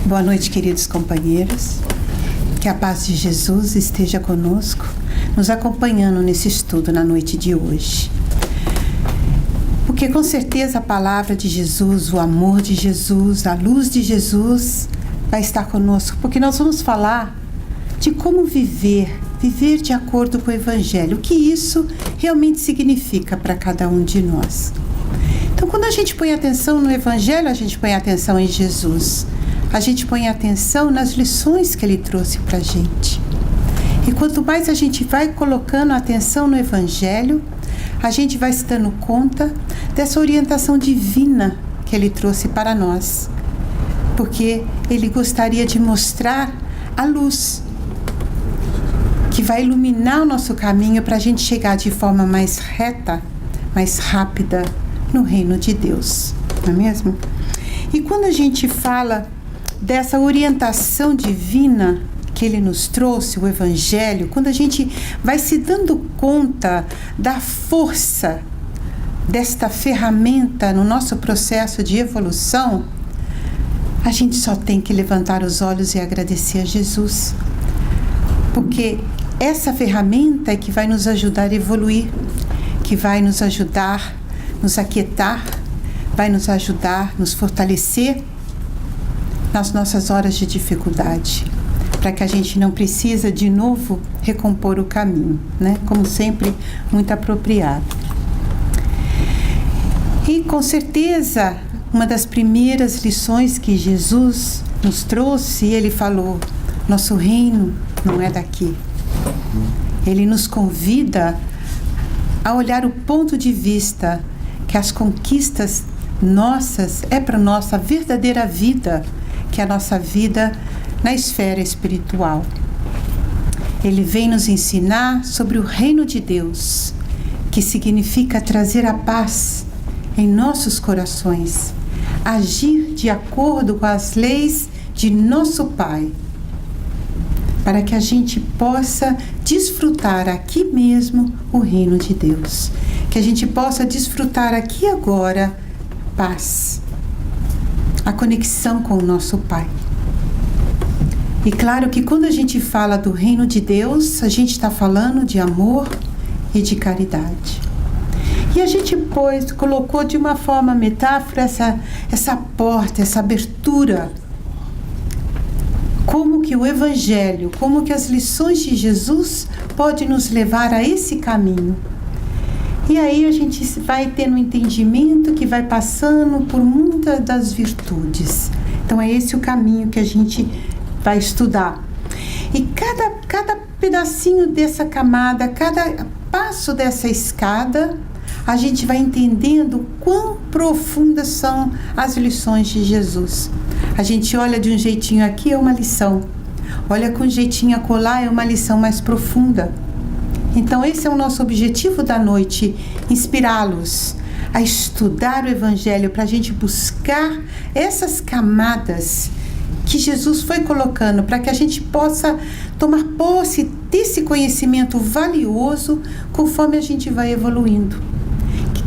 Boa noite, queridos companheiros. Que a paz de Jesus esteja conosco, nos acompanhando nesse estudo na noite de hoje. Porque com certeza a palavra de Jesus, o amor de Jesus, a luz de Jesus vai estar conosco, porque nós vamos falar de como viver de acordo com o Evangelho, o que isso realmente significa para cada um de nós. Então, quando a gente põe atenção no Evangelho, a gente põe atenção em Jesus. A gente põe atenção nas lições que Ele trouxe para a gente. E quanto mais a gente vai colocando atenção no Evangelho, a gente vai se dando conta dessa orientação divina que Ele trouxe para nós. Porque Ele gostaria de mostrar a luz que vai iluminar o nosso caminho para a gente chegar de forma mais reta, mais rápida no reino de Deus, não é mesmo? E quando a gente fala dessa orientação divina que Ele nos trouxe, o Evangelho, quando a gente vai se dando conta da força desta ferramenta no nosso processo de evolução, a gente só tem que levantar os olhos e agradecer a Jesus. Porque essa ferramenta é que vai nos ajudar a evoluir, que vai nos ajudar, nos aquietar, vai nos ajudar, nos fortalecer nas nossas horas de dificuldade, para que a gente não precisa de novo recompor o caminho, né? Como sempre, muito apropriado. E com certeza, uma das primeiras lições que Jesus nos trouxe, Ele falou: nosso reino não é daqui. Ele nos convida a olhar o ponto de vista que as conquistas nossas é para nossa verdadeira vida, que é a nossa vida na esfera espiritual. Ele vem nos ensinar sobre o reino de Deus, que significa trazer a paz em nossos corações, agir de acordo com as leis de nosso Pai, para que a gente possa desfrutar aqui mesmo o reino de Deus, que a gente possa desfrutar aqui agora paz, a conexão com o nosso Pai. E claro que quando a gente fala do reino de Deus, a gente está falando de amor e de caridade. E a gente colocou de uma forma metáfora essa porta, essa abertura, como que o Evangelho, como que as lições de Jesus podem nos levar a esse caminho. E aí a gente vai tendo um entendimento que vai passando por muitas das virtudes. Então é esse o caminho que a gente vai estudar. E cada pedacinho dessa camada, cada passo dessa escada, a gente vai entendendo quão profundas são as lições de Jesus. A gente olha de um jeitinho aqui, é uma lição. Olha com um jeitinho acolá, é uma lição mais profunda. Então esse é o nosso objetivo da noite, inspirá-los a estudar o Evangelho, para a gente buscar essas camadas que Jesus foi colocando, para que a gente possa tomar posse desse conhecimento valioso conforme a gente vai evoluindo.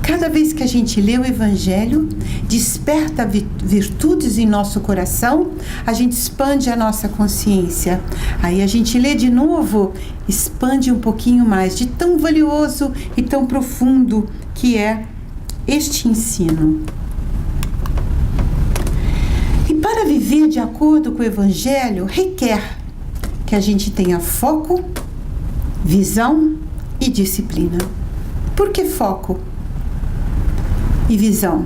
Cada vez que a gente lê o Evangelho, desperta virtudes em nosso coração, a gente expande a nossa consciência. Aí a gente lê de novo, expande um pouquinho mais de tão valioso e tão profundo que é este ensino. E para viver de acordo com o Evangelho, requer que a gente tenha foco, visão e disciplina. Por que foco e visão?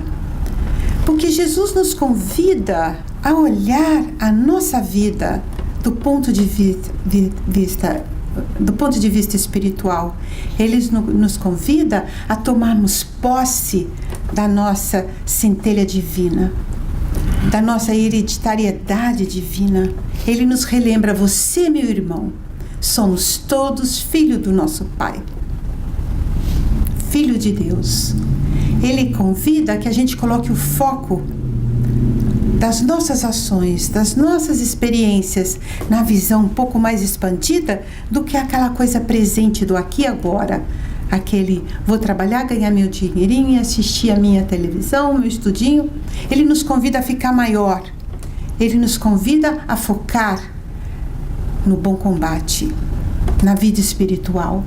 Porque Jesus nos convida a olhar a nossa vida do ponto de vista espiritual. Ele nos convida a tomarmos posse da nossa centelha divina, da nossa hereditariedade divina. Ele nos relembra: você, meu irmão, somos todos filhos do nosso Pai, filho de Deus. Ele convida que a gente coloque o foco das nossas ações, das nossas experiências, na visão um pouco mais expandida do que aquela coisa presente do aqui e agora. Aquele, vou trabalhar, ganhar meu dinheirinho, assistir a minha televisão, meu estudinho. Ele nos convida a ficar maior Ele nos convida a focar no bom combate, na vida espiritual.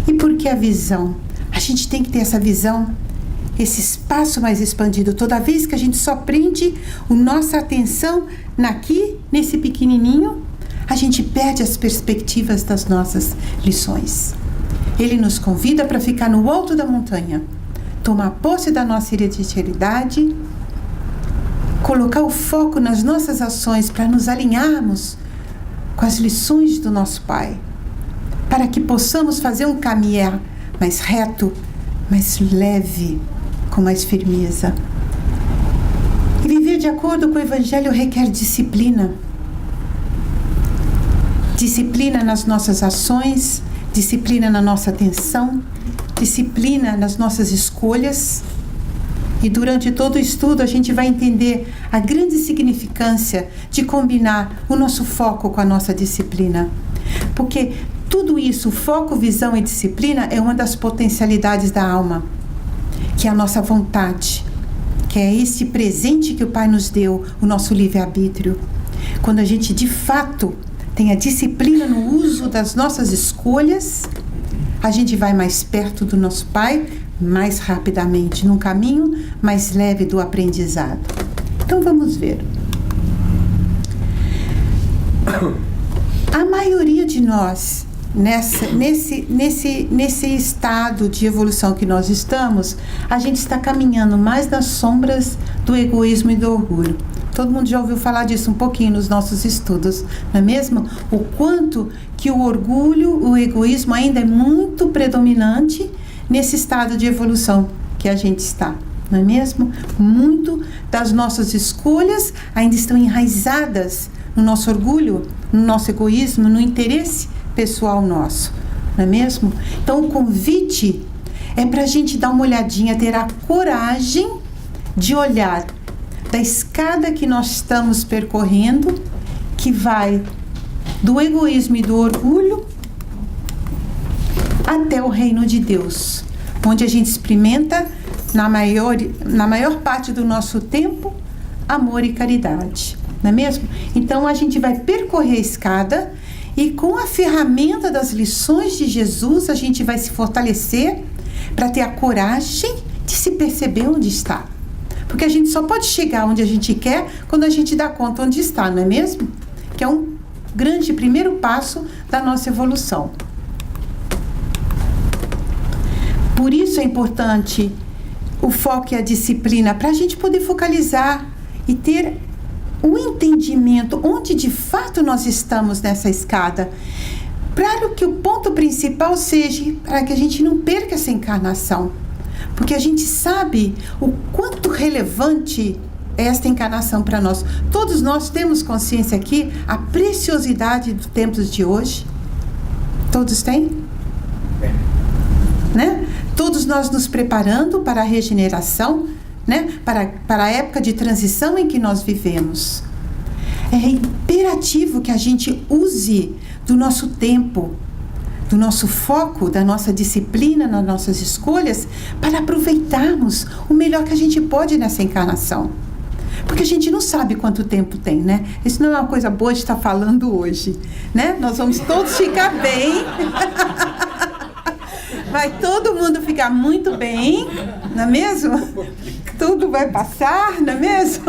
E por que a visão? A gente tem que ter essa visão, esse espaço mais expandido. Toda vez que a gente só prende a nossa atenção nesse pequenininho, a gente perde as perspectivas das nossas lições. Ele nos convida para ficar no alto da montanha, tomar posse da nossa hereditariedade, colocar o foco nas nossas ações para nos alinharmos com as lições do nosso Pai, para que possamos fazer um caminhar mais reto, mais leve, com mais firmeza. E viver de acordo com o Evangelho requer disciplina. Disciplina nas nossas ações, disciplina na nossa atenção, disciplina nas nossas escolhas. E durante todo o estudo a gente vai entender a grande significância de combinar o nosso foco com a nossa disciplina. Porque tudo isso, foco, visão e disciplina, é uma das potencialidades da alma, que é a nossa vontade, que é esse presente que o Pai nos deu, o nosso livre-arbítrio. Quando a gente de fato tem a disciplina no uso das nossas escolhas, a gente vai mais perto do nosso Pai, mais rapidamente, num caminho mais leve do aprendizado. Então vamos ver. A maioria de nós, nesse estado de evolução que nós estamos, a gente está caminhando mais nas sombras do egoísmo e do orgulho. Todo mundo já ouviu falar disso um pouquinho nos nossos estudos, não é mesmo? O quanto que o orgulho, o egoísmo ainda é muito predominante nesse estado de evolução que a gente está, não é mesmo? Muito das nossas escolhas ainda estão enraizadas no nosso orgulho, no nosso egoísmo, no interesse pessoal nosso, não é mesmo? Então o convite é para a gente dar uma olhadinha, ter a coragem de olhar da escada que nós estamos percorrendo, que vai do egoísmo e do orgulho até o reino de Deus, onde a gente experimenta, na maior parte do nosso tempo, amor e caridade, não é mesmo? Então a gente vai percorrer a escada e com a ferramenta das lições de Jesus, a gente vai se fortalecer para ter a coragem de se perceber onde está. Porque a gente só pode chegar onde a gente quer quando a gente dá conta onde está, não é mesmo? Que é um grande primeiro passo da nossa evolução. Por isso é importante o foco e a disciplina, para a gente poder focalizar e ter um entendimento onde de fato nós estamos nessa escada, para que o ponto principal seja para que a gente não perca essa encarnação. Porque a gente sabe o quanto relevante é esta encarnação para nós. Todos nós temos consciência aqui a preciosidade dos tempos de hoje. Todos têm? Né? Todos nós nos preparando para a regeneração, né? Para a época de transição em que nós vivemos. É imperativo que a gente use do nosso tempo, do nosso foco, da nossa disciplina, nas nossas escolhas, para aproveitarmos o melhor que a gente pode nessa encarnação. Porque a gente não sabe quanto tempo tem, né? Isso não é uma coisa boa de estar falando hoje, né? Nós vamos todos ficar bem. Vai todo mundo ficar muito bem, não é mesmo? Tudo vai passar, não é mesmo?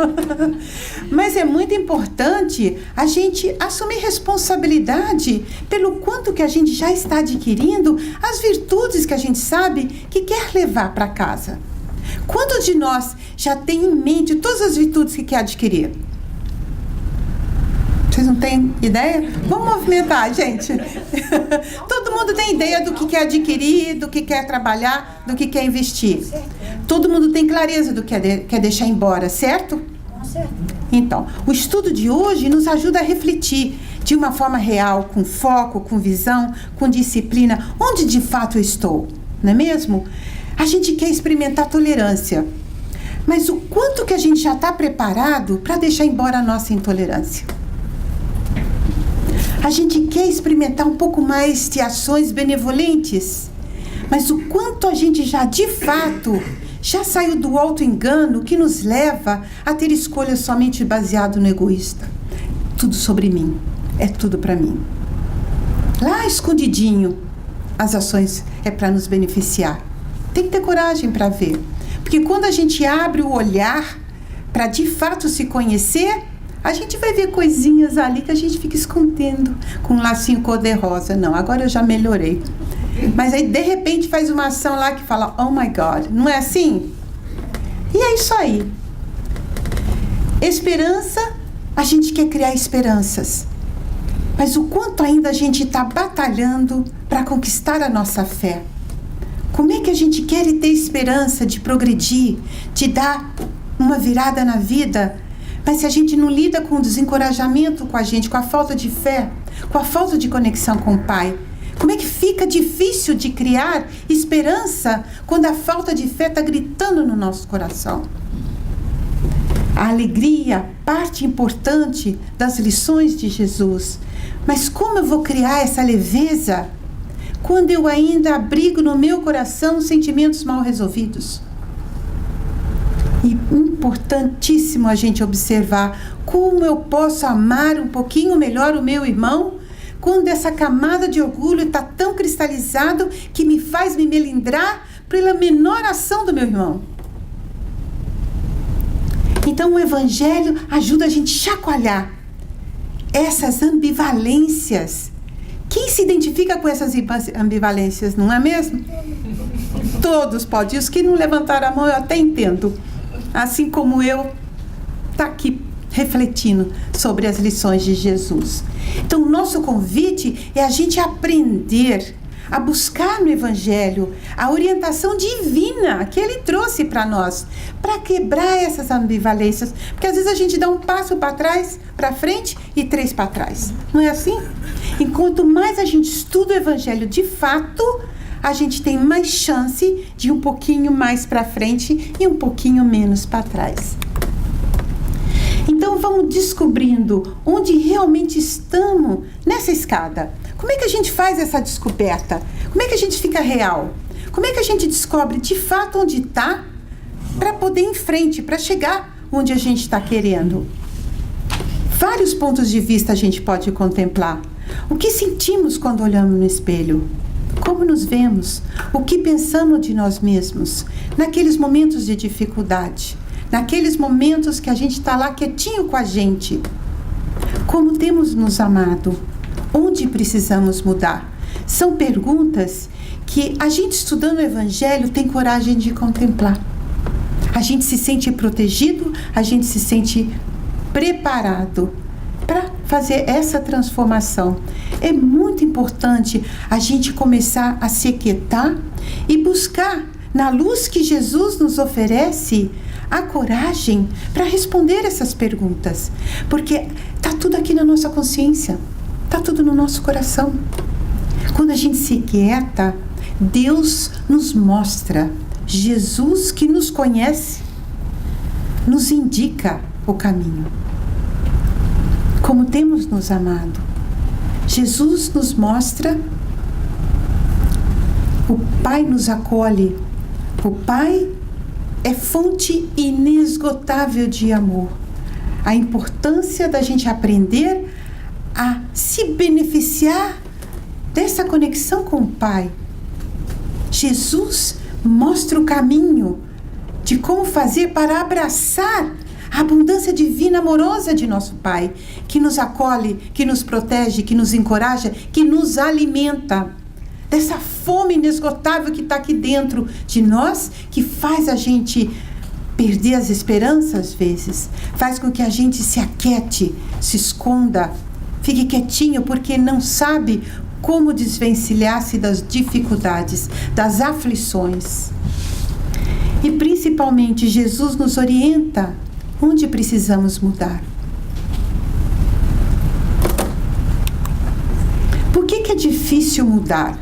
Mas é muito importante a gente assumir responsabilidade pelo quanto que a gente já está adquirindo, as virtudes que a gente sabe que quer levar para casa. Quantos de nós já tem em mente todas as virtudes que quer adquirir? Vocês não têm ideia? Vamos movimentar, gente. Todo mundo tem ideia do que quer adquirir, do que quer trabalhar, do que quer investir. Todo mundo tem clareza do que quer deixar embora, certo? Certo. Então, o estudo de hoje nos ajuda a refletir de uma forma real, com foco, com visão, com disciplina, onde de fato eu estou, não é mesmo? A gente quer experimentar tolerância, mas o quanto que a gente já está preparado para deixar embora a nossa intolerância? A gente quer experimentar um pouco mais de ações benevolentes, mas o quanto a gente já de fato Já saiu do auto-engano que nos leva a ter escolhas somente baseado no egoísta. Tudo sobre mim, é tudo para mim. Lá escondidinho, as ações é para nos beneficiar. Tem que ter coragem para ver. Porque quando a gente abre o olhar para de fato se conhecer, a gente vai ver coisinhas ali que a gente fica escondendo com um lacinho cor-de-rosa. Não, agora eu já melhorei. Mas aí de repente faz uma ação lá que fala, oh my God, não é assim? E é isso aí. Esperança, a gente quer criar esperanças. Mas o quanto ainda a gente está batalhando para conquistar a nossa fé? Como é que a gente quer ter esperança de progredir, de dar uma virada na vida, mas se a gente não lida com o desencorajamento com a gente, com a falta de fé, com a falta de conexão com o Pai, como é que fica difícil de criar esperança quando a falta de fé está gritando no nosso coração? A alegria, parte importante das lições de Jesus. Mas como eu vou criar essa leveza quando eu ainda abrigo no meu coração sentimentos mal resolvidos? E importantíssimo a gente observar como eu posso amar um pouquinho melhor o meu irmão quando essa camada de orgulho está tão cristalizado que me faz me melindrar pela menor ação do meu irmão. Então o Evangelho ajuda a gente a chacoalhar essas ambivalências. Quem se identifica com essas ambivalências, não é mesmo? Todos podem. Os que não levantaram a mão eu até entendo. Assim como eu, está aqui refletindo sobre as lições de Jesus. Então, o nosso convite é a gente aprender a buscar no Evangelho a orientação divina que Ele trouxe para nós, para quebrar essas ambivalências. Porque às vezes a gente dá um passo para trás, para frente e 3 para trás. Não é assim? Enquanto mais a gente estuda o Evangelho de fato, a gente tem mais chance de ir um pouquinho mais para frente e um pouquinho menos para trás. Então vamos descobrindo onde realmente estamos nessa escada. Como é que a gente faz essa descoberta? Como é que a gente fica real? Como é que a gente descobre de fato onde está para poder ir em frente, para chegar onde a gente está querendo? Vários pontos de vista a gente pode contemplar. O que sentimos quando olhamos no espelho? Como nos vemos? O que pensamos de nós mesmos? Naqueles momentos de dificuldade, naqueles momentos que a gente está lá quietinho com a gente. Como temos nos amado? Onde precisamos mudar? São perguntas que a gente estudando o Evangelho tem coragem de contemplar. A gente se sente protegido, a gente se sente preparado para fazer essa transformação. É muito importante a gente começar a se aquietar e buscar, na luz que Jesus nos oferece, a coragem para responder essas perguntas. Porque está tudo aqui na nossa consciência, está tudo no nosso coração. Quando a gente se quieta, Deus nos mostra, Jesus que nos conhece, nos indica o caminho. Como temos nos amado. Jesus nos mostra, o Pai nos acolhe. O Pai é fonte inesgotável de amor. A importância da gente aprender a se beneficiar dessa conexão com o Pai. Jesus mostra o caminho de como fazer para abraçar a abundância divina amorosa de nosso Pai, que nos acolhe, que nos protege, que nos encoraja, que nos alimenta. Dessa fome inesgotável que está aqui dentro de nós, que faz a gente perder as esperanças às vezes, faz com que a gente se aquiete, se esconda, fique quietinho porque não sabe como desvencilhar-se das dificuldades, das aflições. E principalmente Jesus nos orienta onde precisamos mudar. Por que é difícil mudar?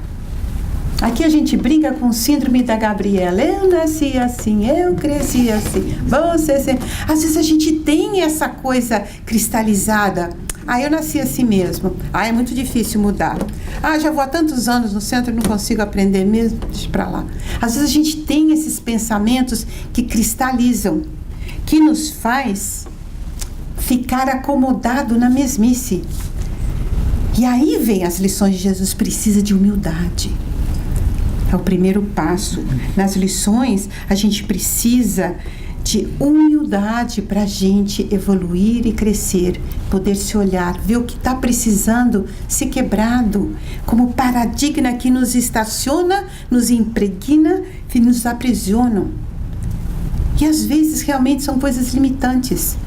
Aqui a gente brinca com o síndrome da Gabriela. Eu nasci assim, eu cresci assim, você sempre... Às vezes a gente tem essa coisa cristalizada. eu nasci assim mesmo. É muito difícil mudar. Já vou há tantos anos no centro e não consigo aprender mesmo. Deixa pra lá. Às vezes a gente tem esses pensamentos que cristalizam, que nos faz ficar acomodado na mesmice. E aí vem as lições de Jesus. Precisa de humildade. É o primeiro passo. Nas lições, a gente precisa de humildade para a gente evoluir e crescer, poder se olhar, ver o que está precisando ser quebrado, como paradigma que nos estaciona, nos impregna e nos aprisionam. E às vezes realmente são coisas limitantes,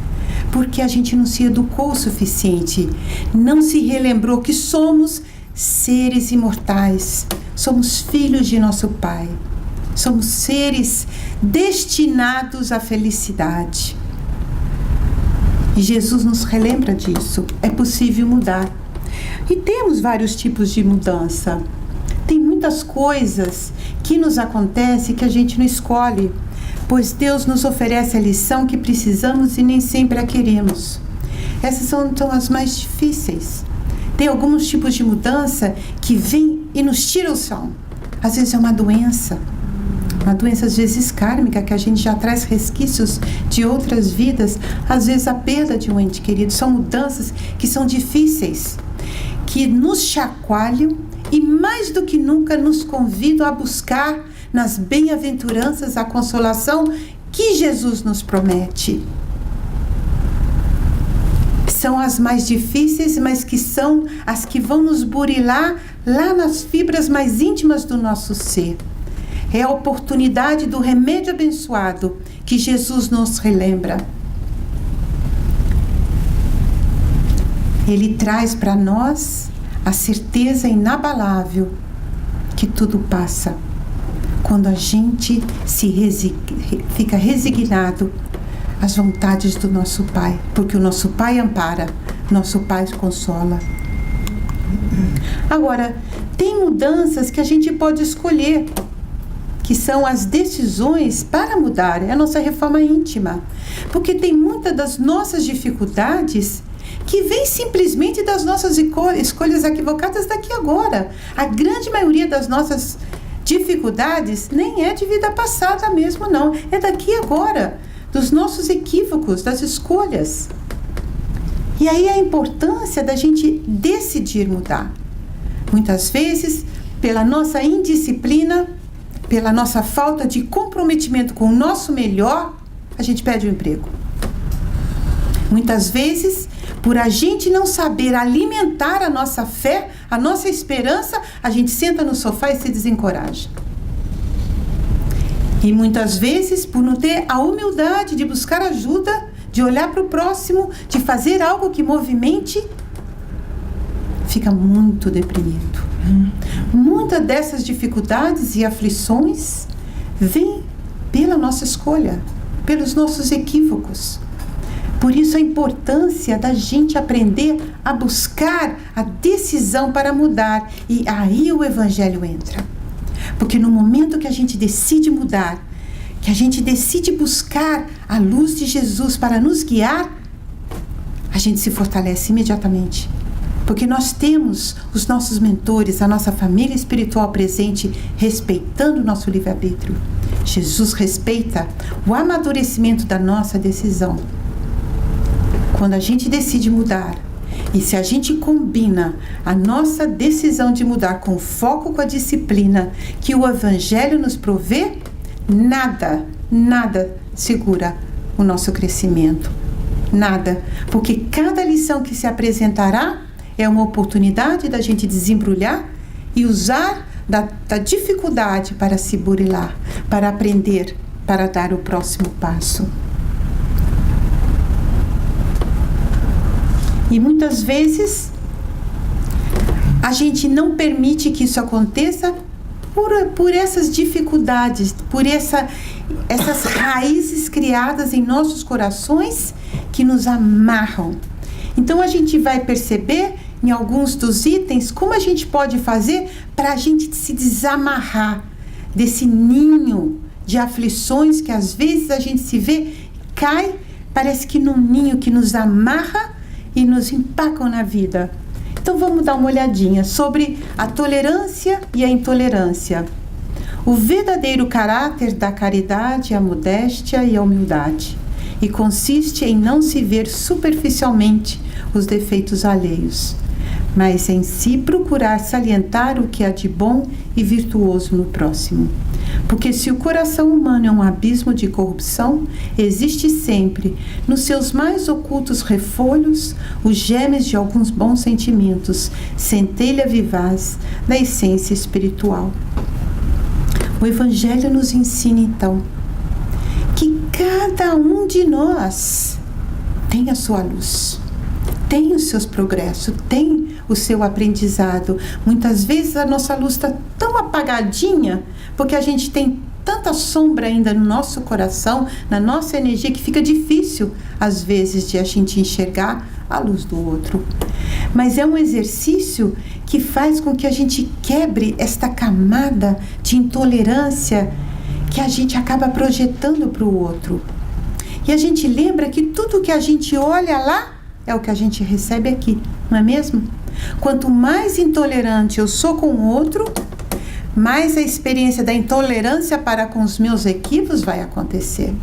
porque a gente não se educou o suficiente, não se relembrou que somos seres imortais, somos filhos de nosso Pai. Somos seres destinados à felicidade. E Jesus nos relembra disso. É possível mudar. E temos vários tipos de mudança. Tem muitas coisas que nos acontecem que a gente não escolhe, pois Deus nos oferece a lição que precisamos e nem sempre a queremos. Essas são as mais difíceis. Tem alguns tipos de mudança que vêm e nos tiram o chão. Às vezes é uma doença às vezes kármica, que a gente já traz resquícios de outras vidas, às vezes a perda de um ente querido. São mudanças que são difíceis, que nos chacoalham e mais do que nunca nos convidam a buscar nas bem-aventuranças a consolação que Jesus nos promete. São as mais difíceis, mas que são as que vão nos burilar lá nas fibras mais íntimas do nosso ser. É a oportunidade do remédio abençoado que Jesus nos relembra. Ele traz para nós a certeza inabalável que tudo passa quando a gente fica resignado às vontades do nosso Pai, porque o nosso Pai ampara, nosso Pai consola. Agora, tem mudanças que a gente pode escolher, que são as decisões para mudar, é a nossa reforma íntima. Porque tem muitas das nossas dificuldades que vêm simplesmente das nossas escolhas equivocadas daqui agora. A grande maioria das nossas dificuldades nem é de vida passada mesmo, não. É daqui agora, dos nossos equívocos, das escolhas. E aí a importância da gente decidir mudar. Muitas vezes, pela nossa indisciplina, pela nossa falta de comprometimento com o nosso melhor, a gente perde o emprego. Muitas vezes, por a gente não saber alimentar a nossa fé, a nossa esperança, a gente senta no sofá e se desencoraja. E muitas vezes, por não ter a humildade de buscar ajuda, de olhar para o próximo, de fazer algo que movimente, fica muito deprimido. Muitas dessas dificuldades e aflições vêm pela nossa escolha, pelos nossos equívocos. Por isso a importância da gente aprender a buscar a decisão para mudar. E aí o Evangelho entra. Porque no momento que a gente decide mudar, que a gente decide buscar a luz de Jesus para nos guiar, a gente se fortalece imediatamente. Porque nós temos os nossos mentores, a nossa família espiritual presente, respeitando o nosso livre-arbítrio. Jesus respeita o amadurecimento da nossa decisão. Quando a gente decide mudar, e se a gente combina a nossa decisão de mudar com foco com a disciplina que o Evangelho nos provê, nada segura o nosso crescimento. Nada. Porque cada lição que se apresentará é uma oportunidade da gente desembrulhar e usar da dificuldade para se burilar, para aprender, para dar o próximo passo. E muitas vezes a gente não permite que isso aconteça por essas dificuldades, por essas raízes criadas em nossos corações que nos amarram. Então a gente vai perceber em alguns dos itens como a gente pode fazer para a gente se desamarrar desse ninho de aflições que às vezes a gente se vê, cai, parece que num ninho que nos amarra e nos empacam na vida. Então vamos dar uma olhadinha sobre a tolerância e a intolerância. O verdadeiro caráter da caridade é a modéstia e a humildade, e consiste em não se ver superficialmente os defeitos alheios, mas em si procurar salientar o que há de bom e virtuoso no próximo. Porque se o coração humano é um abismo de corrupção, existe sempre, nos seus mais ocultos refolhos, os germes de alguns bons sentimentos, centelha vivaz da essência espiritual. O Evangelho nos ensina, então, que cada um de nós tem a sua luz, tem os seus progressos, tem o seu aprendizado. Muitas vezes a nossa luz está tão apagadinha, porque a gente tem tanta sombra ainda no nosso coração, na nossa energia, que fica difícil, às vezes, de a gente enxergar a luz do outro. Mas é um exercício que faz com que a gente quebre esta camada de intolerância que a gente acaba projetando para o outro. E a gente lembra que tudo que a gente olha lá é o que a gente recebe aqui, não é mesmo? Quanto mais intolerante eu sou com o outro, mais a experiência da intolerância para com os meus equívocos vai acontecer.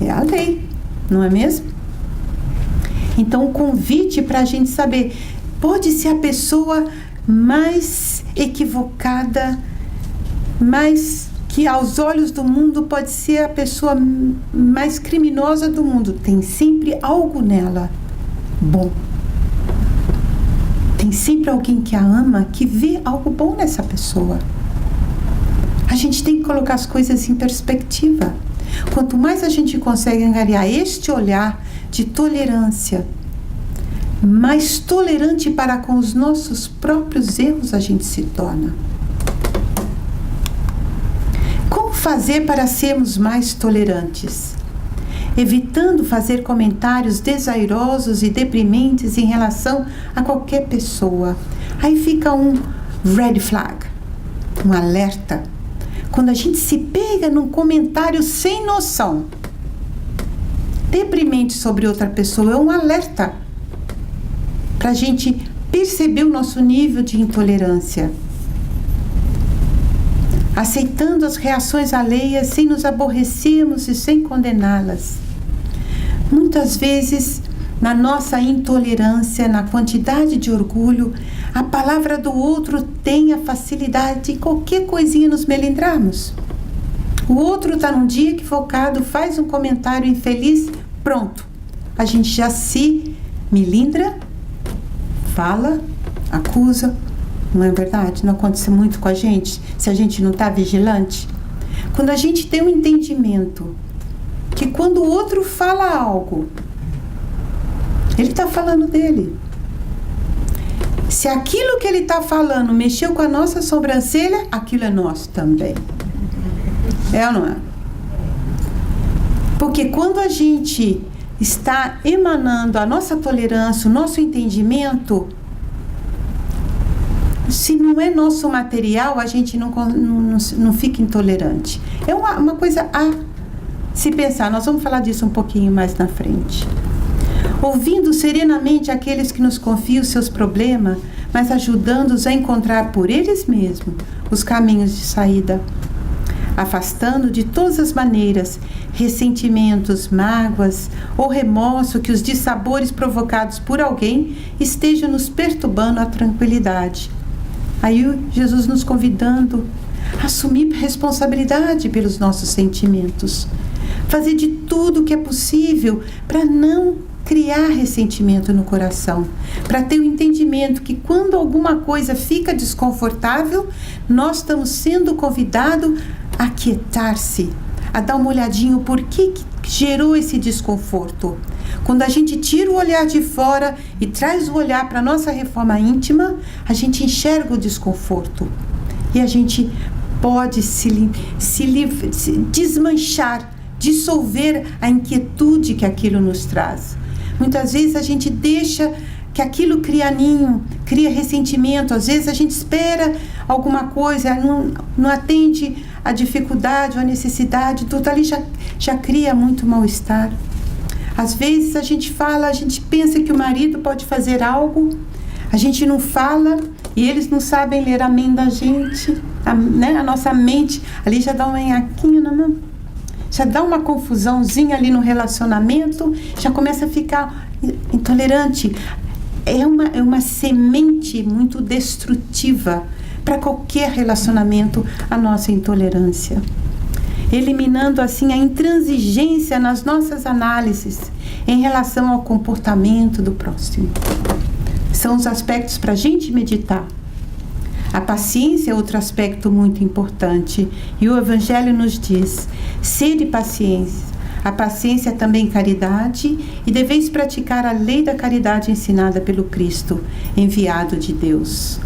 É a lei, não é mesmo? Então, o convite para a gente saber, pode ser a pessoa mais equivocada, mais que aos olhos do mundo pode ser a pessoa mais criminosa do mundo. Tem sempre algo nela bom. Tem sempre alguém que a ama, que vê algo bom nessa pessoa. A gente tem que colocar as coisas em perspectiva. Quanto mais a gente consegue angariar este olhar de tolerância, mais tolerante para com os nossos próprios erros a gente se torna. Como fazer para sermos mais tolerantes? Evitando fazer comentários desairosos e deprimentes em relação a qualquer pessoa. Aí fica um red flag, um alerta. Quando a gente se pega num comentário sem noção, deprimente sobre outra pessoa, é um alerta para a gente perceber o nosso nível de intolerância. Aceitando as reações alheias sem nos aborrecermos e sem condená-las. Muitas vezes, na nossa intolerância, na quantidade de orgulho, a palavra do outro tem a facilidade de qualquer coisinha nos melindrarmos. O outro está num dia equivocado, faz um comentário infeliz, pronto. A gente já se melindra, fala, acusa. Não é verdade? Não acontece muito com a gente, se a gente não está vigilante. Quando a gente tem um entendimento que quando o outro fala algo, ele está falando dele. Se aquilo que ele está falando mexeu com a nossa sobrancelha, aquilo é nosso também. É ou não é? Porque quando a gente está emanando a nossa tolerância, o nosso entendimento, se não é nosso material, a gente não fica intolerante. É uma coisa a se pensar. Nós vamos falar disso um pouquinho mais na frente. Ouvindo serenamente aqueles que nos confiam os seus problemas, mas ajudando-os a encontrar por eles mesmos os caminhos de saída. Afastando de todas as maneiras ressentimentos, mágoas ou remorso que os dissabores provocados por alguém estejam nos perturbando a tranquilidade. Aí Jesus nos convidando a assumir responsabilidade pelos nossos sentimentos. Fazer de tudo o que é possível para não criar ressentimento no coração. Para ter o entendimento que quando alguma coisa fica desconfortável, nós estamos sendo convidados a aquietar-se, a dar uma olhadinha por que gerou esse desconforto. Quando a gente tira o olhar de fora e traz o olhar para a nossa reforma íntima, a gente enxerga o desconforto. E a gente pode se desmanchar, dissolver a inquietude que aquilo nos traz. Muitas vezes a gente deixa que aquilo cria ninho, cria ressentimento. Às vezes a gente espera alguma coisa, não atende a dificuldade ou a necessidade, tudo ali já cria muito mal-estar. Às vezes a gente fala, a gente pensa que o marido pode fazer algo, a gente não fala e eles não sabem ler a mente da gente, a nossa mente ali já dá um enhaquinho na mão, já dá uma confusãozinha ali no relacionamento, já começa a ficar intolerante. É uma semente muito destrutiva para qualquer relacionamento, a nossa intolerância. Eliminando assim a intransigência nas nossas análises em relação ao comportamento do próximo. São os aspectos para a gente meditar. A paciência é outro aspecto muito importante e o Evangelho nos diz: sede paciência. A paciência é também caridade e deveis praticar a lei da caridade ensinada pelo Cristo, enviado de Deus.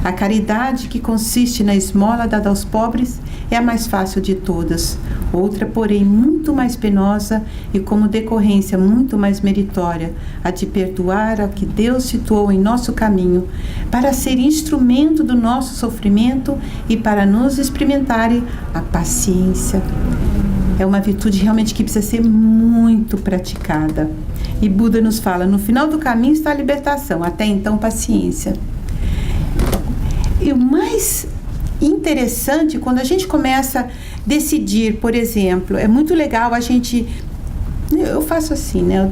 A caridade, que consiste na esmola dada aos pobres, é a mais fácil de todas. Outra, porém, muito mais penosa e, como decorrência, muito mais meritória, a de perdoar ao que Deus situou em nosso caminho, para ser instrumento do nosso sofrimento e para nos experimentarem a paciência. É uma virtude realmente que precisa ser muito praticada. E Buda nos fala, no final do caminho está a libertação, até então paciência. E o mais interessante, quando a gente começa a decidir, por exemplo, é muito legal a gente... Eu faço assim, né?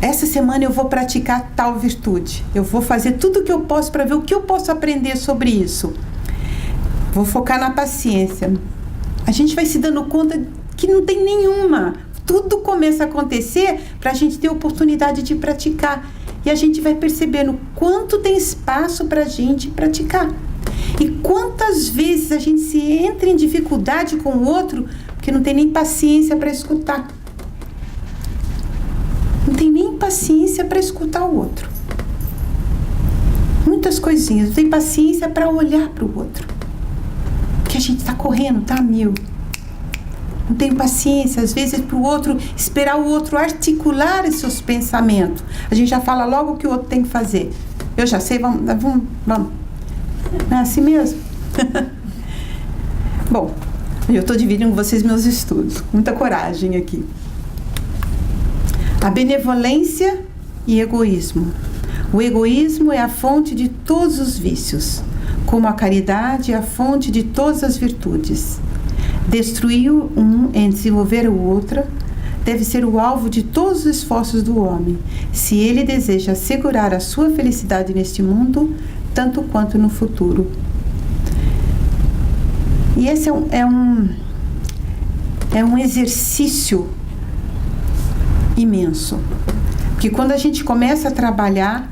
Essa semana eu vou praticar tal virtude. Eu vou fazer tudo o que eu posso para ver o que eu posso aprender sobre isso. Vou focar na paciência. A gente vai se dando conta que não tem nenhuma. Tudo começa a acontecer para a gente ter oportunidade de praticar. E a gente vai percebendo quanto tem espaço para a gente praticar. E quantas vezes a gente se entra em dificuldade com o outro porque não tem nem paciência para escutar. Não tem nem paciência para escutar o outro. Muitas coisinhas. Não tem paciência para olhar para o outro. Porque a gente está correndo, tá a mil. Não tem paciência, às vezes, para o outro, esperar o outro articular os seus pensamentos. A gente já fala logo o que o outro tem que fazer. Eu já sei, vamos. Não é assim mesmo? Bom, eu estou dividindo com vocês meus estudos. Muita coragem aqui. A benevolência e egoísmo. O egoísmo é a fonte de todos os vícios, como a caridade é a fonte de todas as virtudes. Destruir um em desenvolver o outro deve ser o alvo de todos os esforços do homem, se ele deseja assegurar a sua felicidade neste mundo, tanto quanto no futuro. E esse é um exercício imenso, porque quando a gente começa a trabalhar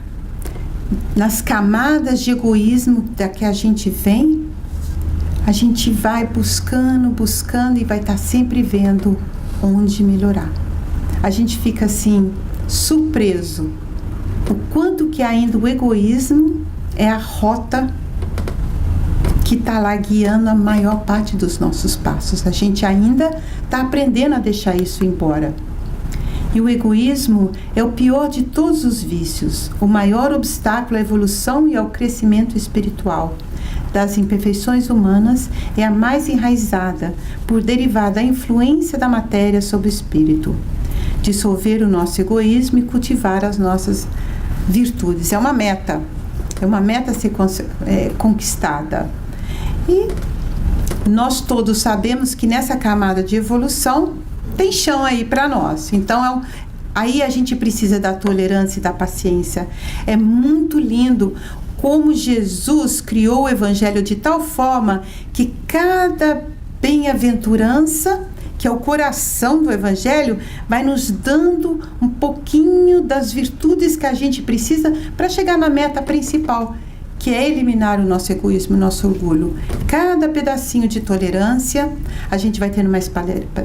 nas camadas de egoísmo da que a gente vem, a gente vai buscando e vai estar sempre vendo onde melhorar. A gente fica assim, surpreso, o quanto que ainda o egoísmo é a rota que está lá guiando a maior parte dos nossos passos. A gente ainda está aprendendo a deixar isso embora. E o egoísmo é o pior de todos os vícios, o maior obstáculo à evolução e ao crescimento espiritual. Das imperfeições humanas é a mais enraizada, por derivar da influência da matéria sobre o espírito. Dissolver o nosso egoísmo e cultivar as nossas virtudes. É uma meta a ser conquistada. E nós todos sabemos que nessa camada de evolução tem chão aí para nós. Então, aí a gente precisa da tolerância e da paciência. É muito lindo como Jesus criou o Evangelho de tal forma que cada bem-aventurança, que é o coração do Evangelho, vai nos dando um pouquinho das virtudes que a gente precisa para chegar na meta principal, que é eliminar o nosso egoísmo, o nosso orgulho. Cada pedacinho de tolerância, a gente vai tendo mais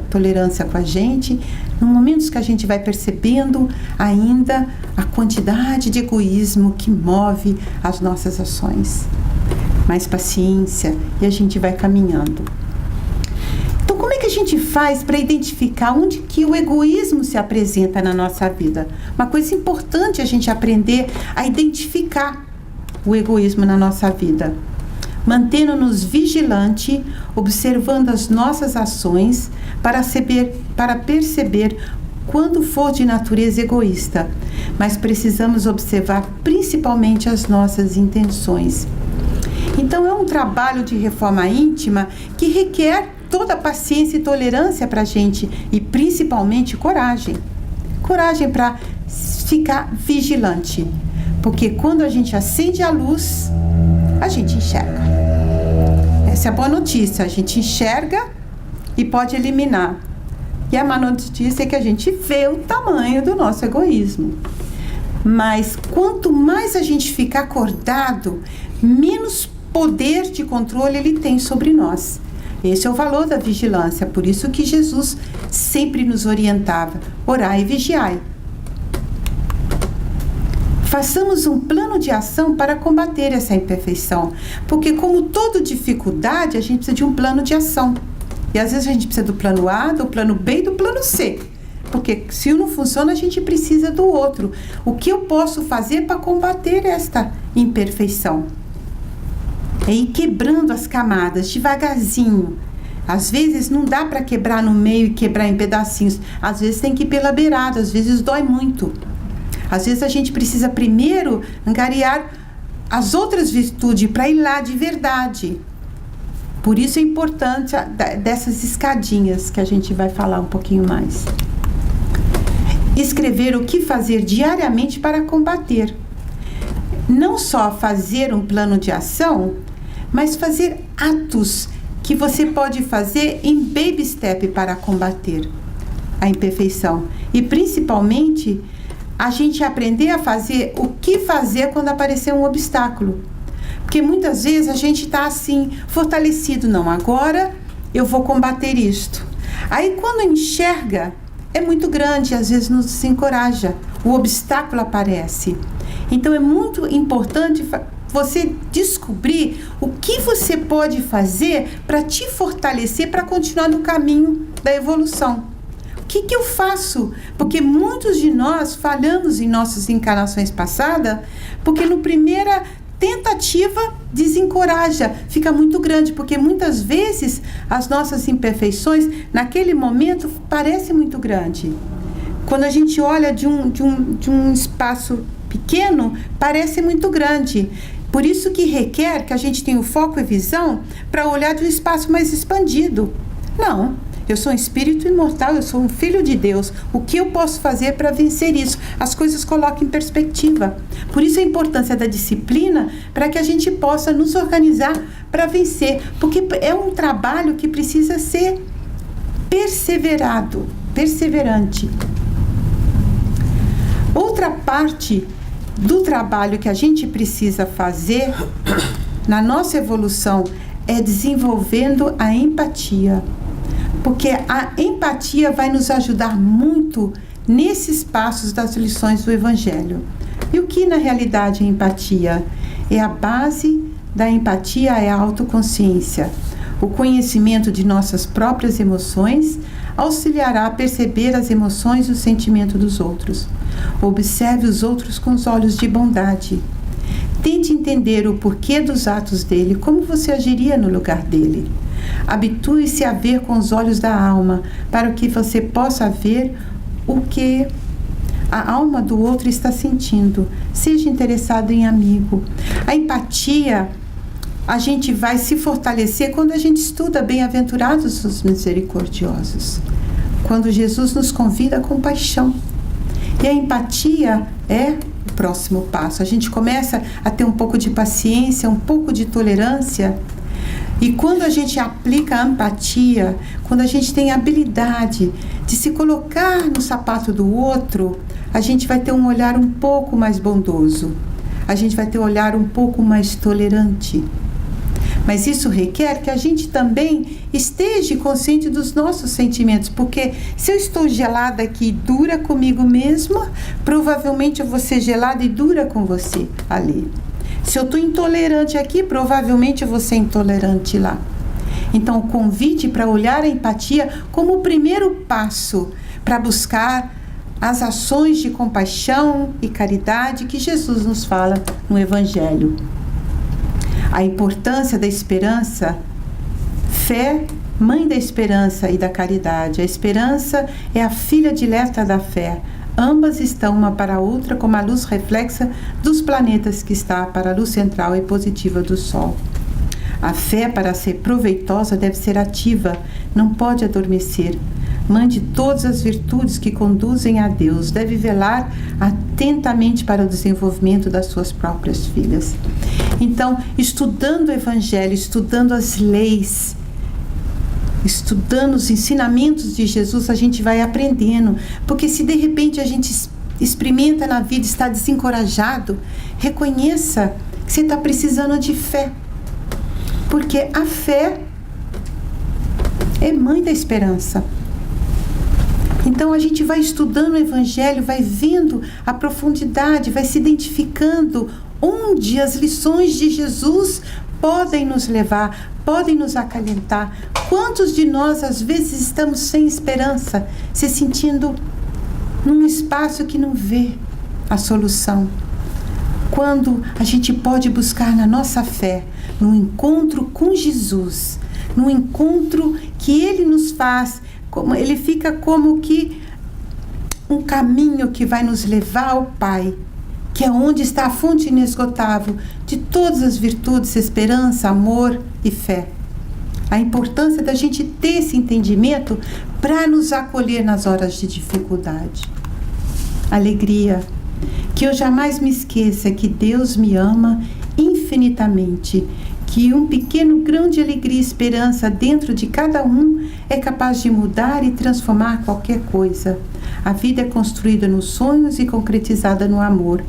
tolerância com a gente, no momentos que a gente vai percebendo ainda a quantidade de egoísmo que move as nossas ações. Mais paciência e a gente vai caminhando. Então, como é que a gente faz para identificar onde que o egoísmo se apresenta na nossa vida? Uma coisa importante a gente aprender a identificar o egoísmo na nossa vida, mantendo-nos vigilante, observando as nossas ações para perceber quando for de natureza egoísta, mas precisamos observar principalmente as nossas intenções. Então é um trabalho de reforma íntima que requer toda a paciência e tolerância para a gente, e principalmente coragem. Coragem para ficar vigilante, porque quando a gente acende a luz, a gente enxerga. Essa é a boa notícia, a gente enxerga e pode eliminar. E a má notícia é que a gente vê o tamanho do nosso egoísmo. Mas quanto mais a gente ficar acordado, menos poder de controle ele tem sobre nós. Esse é o valor da vigilância, por isso que Jesus sempre nos orientava: orai e vigiai. Façamos um plano de ação para combater essa imperfeição, porque como toda dificuldade, a gente precisa de um plano de ação. E às vezes a gente precisa do plano A, do plano B e do plano C. Porque se um não funciona, a gente precisa do outro. O que eu posso fazer para combater esta imperfeição? É ir quebrando as camadas devagarzinho. Às vezes não dá para quebrar no meio e quebrar em pedacinhos. Às vezes tem que ir pela beirada, às vezes dói muito. Às vezes a gente precisa primeiro angariar as outras virtudes para ir lá de verdade. Por isso é importante dessas escadinhas que a gente vai falar um pouquinho mais. Escrever o que fazer diariamente para combater. Não só fazer um plano de ação, mas fazer atos que você pode fazer em baby step para combater a imperfeição. E principalmente, a gente aprender a fazer o que fazer quando aparecer um obstáculo. Porque muitas vezes a gente está assim, fortalecido. Não, agora eu vou combater isto. Aí quando enxerga, é muito grande, às vezes nos desencoraja. O obstáculo aparece. Então é muito importante você descobrir o que você pode fazer para te fortalecer, para continuar no caminho da evolução. O que eu faço? Porque muitos de nós falhamos em nossas encarnações passadas, porque no primeira tentativa desencoraja, fica muito grande, porque muitas vezes as nossas imperfeições naquele momento parecem muito grande. Quando a gente olha de um espaço pequeno, parece muito grande. Por isso que requer que a gente tenha o foco e visão para olhar de um espaço mais expandido. Não, eu sou um espírito imortal, eu sou um filho de Deus. O que eu posso fazer para vencer isso? As coisas colocam em perspectiva. Por isso a importância da disciplina, para que a gente possa nos organizar para vencer. Porque é um trabalho que precisa ser perseverante. Outra parte do trabalho que a gente precisa fazer na nossa evolução é desenvolvendo a empatia. Porque a empatia vai nos ajudar muito nesses passos das lições do Evangelho. E o que na realidade é empatia? É a base da empatia, é a autoconsciência. O conhecimento de nossas próprias emoções auxiliará a perceber as emoções e o sentimento dos outros. Observe os outros com os olhos de bondade. Tente entender o porquê dos atos dele, como você agiria no lugar dele. Habitue-se a ver com os olhos da alma, para que você possa ver o que a alma do outro está sentindo. Seja interessado em amigo. A empatia, a gente vai se fortalecer quando a gente estuda Bem-aventurados os misericordiosos. Quando Jesus nos convida à compaixão. E a empatia é o próximo passo. A gente começa a ter um pouco de paciência, um pouco de tolerância. E quando a gente aplica a empatia, quando a gente tem a habilidade de se colocar no sapato do outro, a gente vai ter um olhar um pouco mais bondoso. A gente vai ter um olhar um pouco mais tolerante. Mas isso requer que a gente também esteja consciente dos nossos sentimentos, porque se eu estou gelada aqui e dura comigo mesma, provavelmente eu vou ser gelada e dura com você ali. Se eu estou intolerante aqui, provavelmente eu vou ser intolerante lá. Então, o convite para olhar a empatia como o primeiro passo para buscar as ações de compaixão e caridade que Jesus nos fala no Evangelho. A importância da esperança, fé mãe da esperança e da caridade. A esperança é a filha dileta da fé. Ambas estão uma para a outra como a luz reflexa dos planetas que está para a luz central e positiva do Sol. A fé, para ser proveitosa, deve ser ativa, não pode adormecer. Mãe de todas as virtudes que conduzem a Deus, deve velar atentamente para o desenvolvimento das suas próprias filhas. Então, estudando o Evangelho, estudando as leis, estudando os ensinamentos de Jesus, a gente vai aprendendo. Porque se de repente a gente experimenta na vida, está desencorajado, reconheça que você está precisando de fé. Porque a fé é mãe da esperança. Então a gente vai estudando o Evangelho, vai vendo a profundidade, vai se identificando onde as lições de Jesus podem nos levar, podem nos acalentar. Quantos de nós às vezes estamos sem esperança, se sentindo num espaço que não vê a solução? Quando a gente pode buscar na nossa fé, no encontro com Jesus, no encontro que Ele nos faz, Ele fica como que um caminho que vai nos levar ao Pai, que é onde está a fonte inesgotável de todas as virtudes, esperança, amor e fé. A importância da gente ter esse entendimento para nos acolher nas horas de dificuldade. Alegria. Que eu jamais me esqueça que Deus me ama infinitamente, que um pequeno grão de alegria e esperança dentro de cada um é capaz de mudar e transformar qualquer coisa. A vida é construída nos sonhos e concretizada no amor.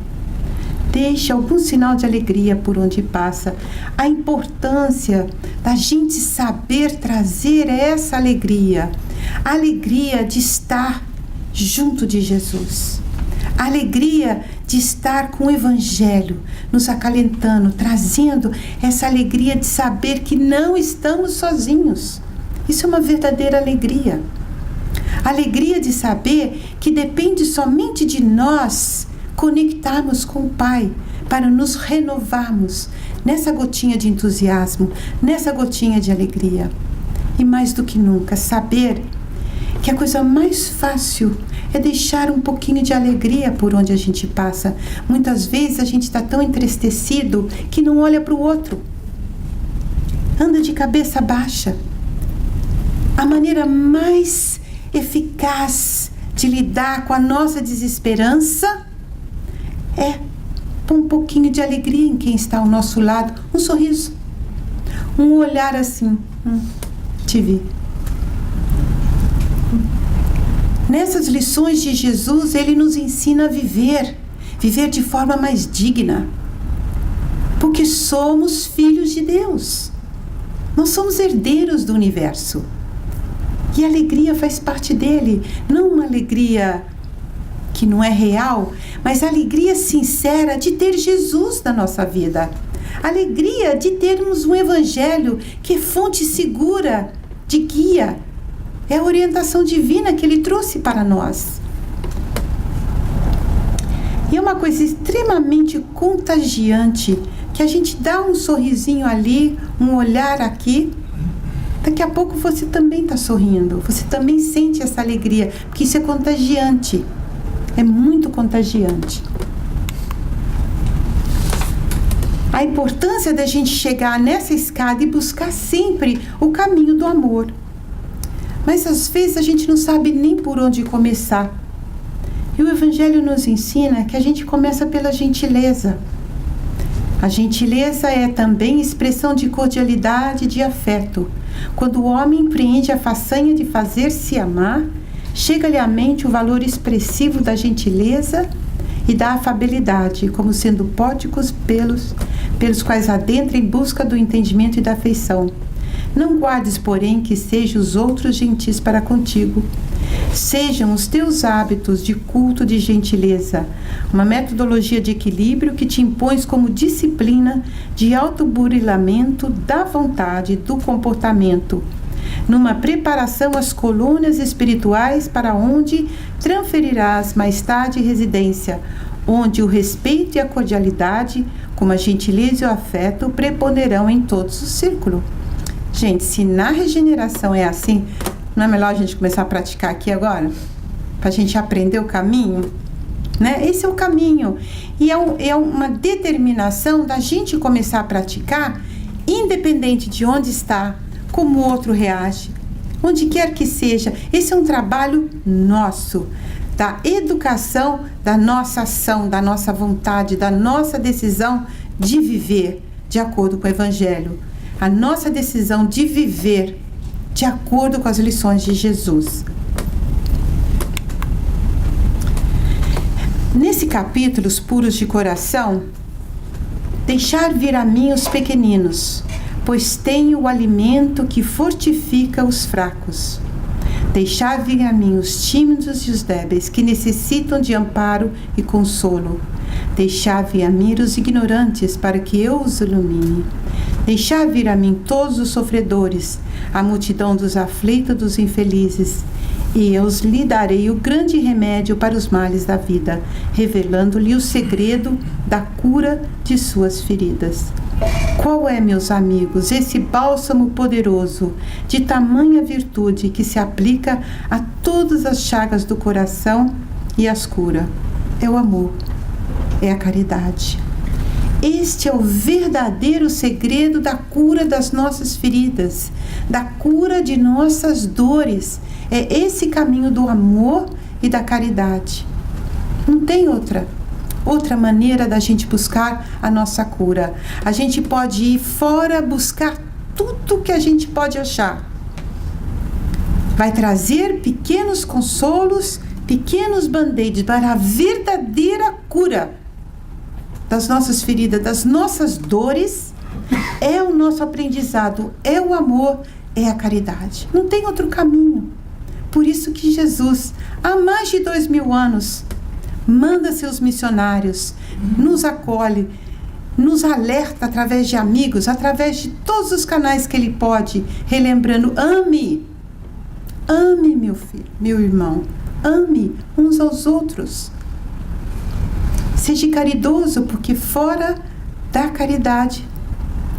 Deixe algum sinal de alegria por onde passa. A importância da gente saber trazer essa alegria. A alegria de estar junto de Jesus. A alegria de estar com o Evangelho, nos acalentando, trazendo essa alegria de saber que não estamos sozinhos. Isso é uma verdadeira alegria. A alegria de saber que depende somente de nós conectarmos com o Pai para nos renovarmos nessa gotinha de entusiasmo, nessa gotinha de alegria. E mais do que nunca, saber que a coisa mais fácil é deixar um pouquinho de alegria por onde a gente passa. Muitas vezes a gente está tão entristecido que não olha para o outro. Anda de cabeça baixa. A maneira mais eficaz de lidar com a nossa desesperança é pôr um pouquinho de alegria em quem está ao nosso lado. Um sorriso. Um olhar assim. Te vi. Nessas lições de Jesus, Ele nos ensina a viver de forma mais digna, porque somos filhos de Deus, nós somos herdeiros do universo, e a alegria faz parte dele, não uma alegria que não é real, mas a alegria sincera de ter Jesus na nossa vida, a alegria de termos um Evangelho que é fonte segura de guia. É a orientação divina que Ele trouxe para nós. E é uma coisa extremamente contagiante, que a gente dá um sorrisinho ali, um olhar aqui, daqui a pouco você também está sorrindo, você também sente essa alegria, porque isso é contagiante, é muito contagiante. A importância da gente chegar nessa escada e buscar sempre o caminho do amor. Mas às vezes a gente não sabe nem por onde começar. E o Evangelho nos ensina que a gente começa pela gentileza. A gentileza é também expressão de cordialidade e de afeto. Quando o homem empreende a façanha de fazer-se amar, chega-lhe à mente o valor expressivo da gentileza e da afabilidade, como sendo pórticos pelos quais adentra em busca do entendimento e da afeição. Não guardes, porém, que sejam os outros gentis para contigo. Sejam os teus hábitos de culto de gentileza, uma metodologia de equilíbrio que te impões como disciplina de autoburilamento da vontade, do comportamento, numa preparação às colunas espirituais para onde transferirás mais tarde residência, onde o respeito e a cordialidade, como a gentileza e o afeto, preponderarão em todos o círculo. Gente, se na regeneração é assim, não é melhor a gente começar a praticar aqui agora? Para a gente aprender o caminho? Né? Esse é o caminho. E é uma determinação da gente começar a praticar, independente de onde está, como o outro reage, onde quer que seja. Esse é um trabalho nosso, da educação, da nossa ação, da nossa vontade, da nossa decisão de viver de acordo com o Evangelho. A nossa decisão de viver de acordo com as lições de Jesus. Nesse capítulo, os puros de coração, deixar vir a mim os pequeninos, pois tenho o alimento que fortifica os fracos. Deixar vir a mim os tímidos e os débeis, que necessitam de amparo e consolo. Deixar vir a mim os ignorantes, para que eu os ilumine. Deixar vir a mim todos os sofredores, a multidão dos aflitos, dos infelizes, e eu lhe darei o grande remédio para os males da vida, revelando-lhe o segredo da cura de suas feridas. Qual é, meus amigos, esse bálsamo poderoso, de tamanha virtude, que se aplica a todas as chagas do coração e as cura? É o amor, é a caridade. Este é o verdadeiro segredo da cura das nossas feridas, da cura de nossas dores. É esse caminho do amor e da caridade. Não tem outra maneira da gente buscar a nossa cura. A gente pode ir fora buscar tudo que a gente pode achar. Vai trazer pequenos consolos, pequenos band-aids para a verdadeira cura das nossas feridas, das nossas dores. É o nosso aprendizado, é o amor, é a caridade. Não tem outro caminho. Por isso que Jesus, há mais de 2000 anos, manda seus missionários, nos acolhe, nos alerta através de amigos, através de todos os canais que Ele pode, relembrando: ame, meu filho, meu irmão, ame uns aos outros. Seja caridoso, porque fora da caridade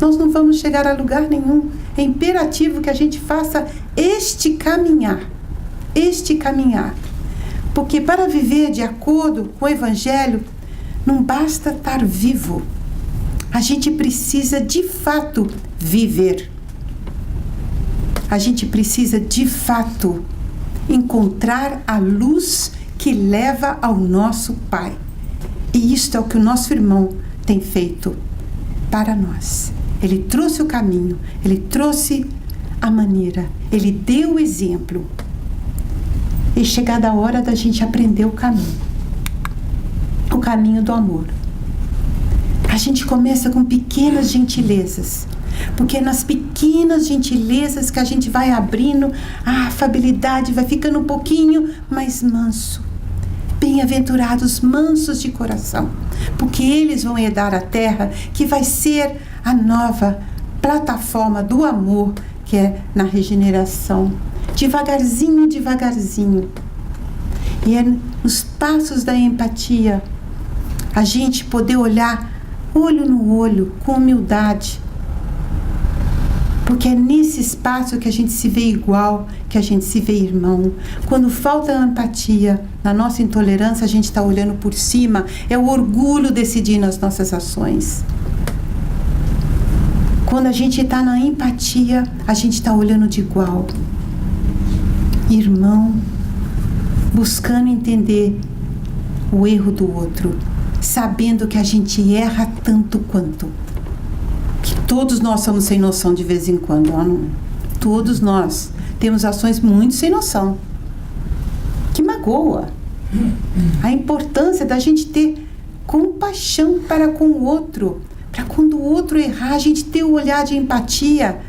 nós não vamos chegar a lugar nenhum. É imperativo que a gente faça este caminhar. Porque para viver de acordo com o Evangelho, não basta estar vivo. A gente precisa de fato viver. A gente precisa de fato encontrar a luz que leva ao nosso Pai. E isto é o que o nosso irmão tem feito para nós. Ele trouxe o caminho, ele trouxe a maneira, ele deu o exemplo. E chegada a hora da gente aprender o caminho do amor. A gente começa com pequenas gentilezas, porque é nas pequenas gentilezas que a gente vai abrindo a afabilidade, vai ficando um pouquinho mais manso. Bem-aventurados mansos de coração, porque eles vão herdar a terra, que vai ser a nova plataforma do amor, que é na regeneração. Devagarzinho, devagarzinho. E é nos passos da empatia, a gente poder olhar olho no olho, com humildade. Porque é nesse espaço que a gente se vê igual, que a gente se vê irmão. Quando falta a empatia, na nossa intolerância, a gente está olhando por cima. É o orgulho decidindo as nossas ações. Quando a gente está na empatia, a gente está olhando de igual. Irmão, buscando entender o erro do outro, sabendo que a gente erra tanto quanto. Que todos nós somos sem noção de vez em quando, não? Todos nós temos ações muito sem noção, que magoa. A importância da gente ter compaixão para com o outro, para quando o outro errar, a gente ter o olhar de empatia,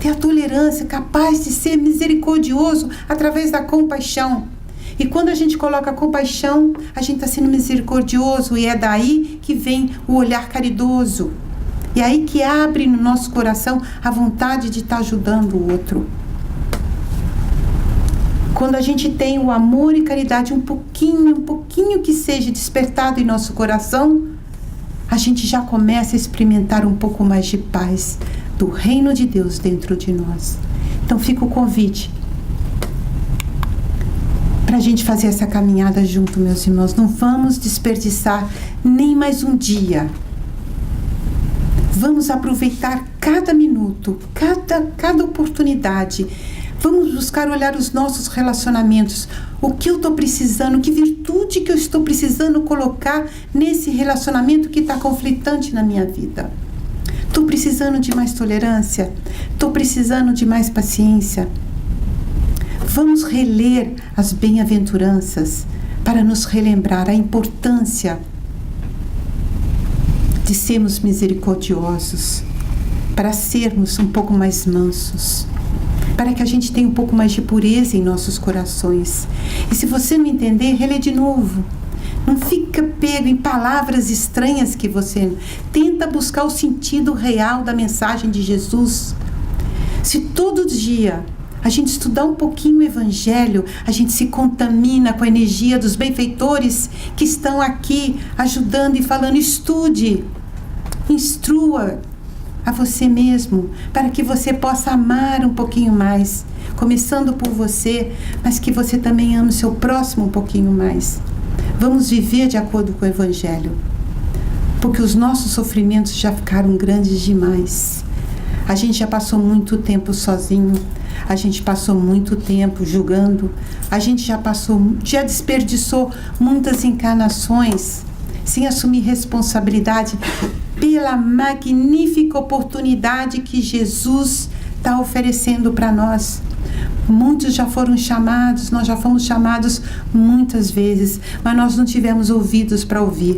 ter a tolerância, capaz de ser misericordioso através da compaixão. E quando a gente coloca a compaixão, a gente está sendo misericordioso, e é daí que vem o olhar caridoso. E aí que abre no nosso coração a vontade de estar ajudando o outro. Quando a gente tem o amor e caridade um pouquinho que seja despertado em nosso coração, a gente já começa a experimentar um pouco mais de paz, do reino de Deus dentro de nós. Então fica o convite para a gente fazer essa caminhada junto, meus irmãos. Não vamos desperdiçar nem mais um dia. Vamos aproveitar cada minuto, cada oportunidade. Vamos buscar olhar os nossos relacionamentos. O que eu estou precisando, que virtude que eu estou precisando colocar nesse relacionamento que está conflitante na minha vida. Estou precisando de mais tolerância? Estou precisando de mais paciência? Vamos reler as bem-aventuranças para nos relembrar a importância de sermos misericordiosos, para sermos um pouco mais mansos, para que a gente tenha um pouco mais de pureza em nossos corações. E se você não entender, relê de novo. Não fica pego em palavras estranhas que você... Tenta buscar o sentido real da mensagem de Jesus. Se todo dia a gente estudar um pouquinho o Evangelho, a gente se contamina com a energia dos benfeitores que estão aqui ajudando e falando. Estude, instrua a você mesmo, para que você possa amar um pouquinho mais, começando por você, mas que você também ame o seu próximo um pouquinho mais. Vamos viver de acordo com o Evangelho, porque os nossos sofrimentos já ficaram grandes demais. A gente já passou muito tempo sozinho, a gente passou muito tempo julgando, a gente já desperdiçou muitas encarnações sem assumir responsabilidade pela magnífica oportunidade que Jesus está oferecendo para nós. Muitos já foram chamados, nós já fomos chamados muitas vezes, mas nós não tivemos ouvidos para ouvir.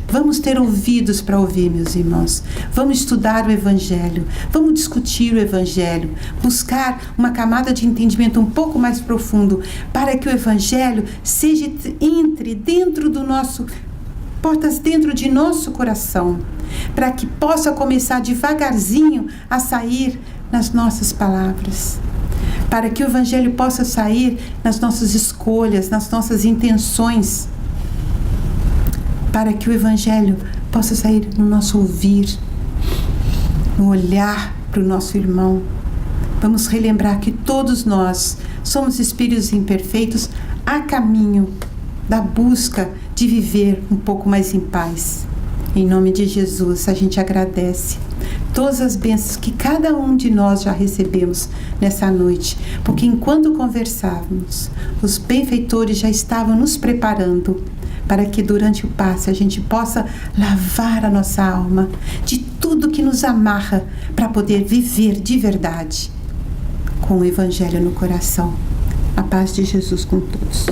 Vamos ter ouvidos para ouvir, meus irmãos. Vamos estudar o Evangelho, vamos discutir o Evangelho, buscar uma camada de entendimento um pouco mais profundo, para que o Evangelho entre dentro do nosso, portas dentro de nosso coração, para que possa começar devagarzinho a sair nas nossas palavras, para que o Evangelho possa sair nas nossas escolhas, nas nossas intenções, para que o Evangelho possa sair no nosso ouvir, no olhar para o nosso irmão. Vamos relembrar que todos nós somos espíritos imperfeitos a caminho da busca de viver um pouco mais em paz. Em nome de Jesus, a gente agradece todas as bênçãos que cada um de nós já recebemos nessa noite, porque enquanto conversávamos, os benfeitores já estavam nos preparando para que durante o passe a gente possa lavar a nossa alma de tudo que nos amarra, para poder viver de verdade com o Evangelho no coração. A paz de Jesus com todos.